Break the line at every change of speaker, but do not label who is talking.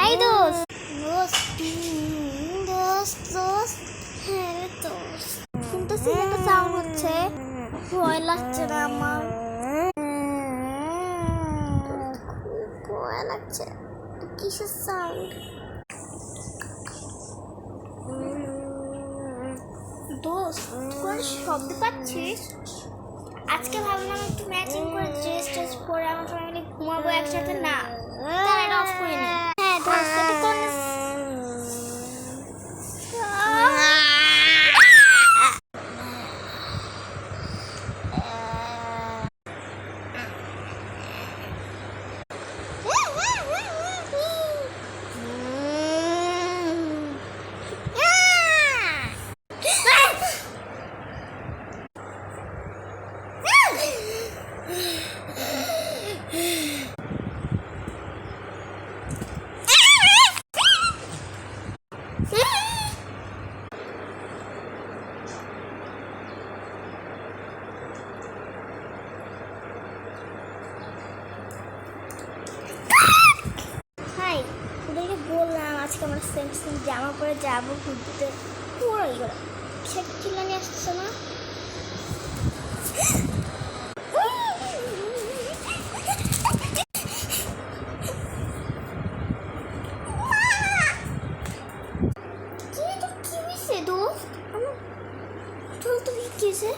এই দোস্ত দোস্ত দোস্ত দোস্ত হ্যাঁ দোস্ত শুনতেছি একটা সাউন্ড হচ্ছে, ভয় লাগছে না আমার? খুব ভয় লাগছে। কিসের সাউন্ড? দোস্ত কোন শব্দ পাচ্ছিস? আজকে ভাবলাম একটু ম্যাচিং করে ড্রেস পরে আমার ফ্যামিলি ঘুমাবো একসাথে, না তার এটা অফ করে নি। হ্যাঁ দোস্ত এটা কোন বললাম আজকে আমরা সেম সেম জামা পরে যাবো ঘুরতে, পুরো এগুলো সেটা চিল্লানি আসছে না? কি হয়েছে দোস্ত? আমার চল তো কি হয়েছে?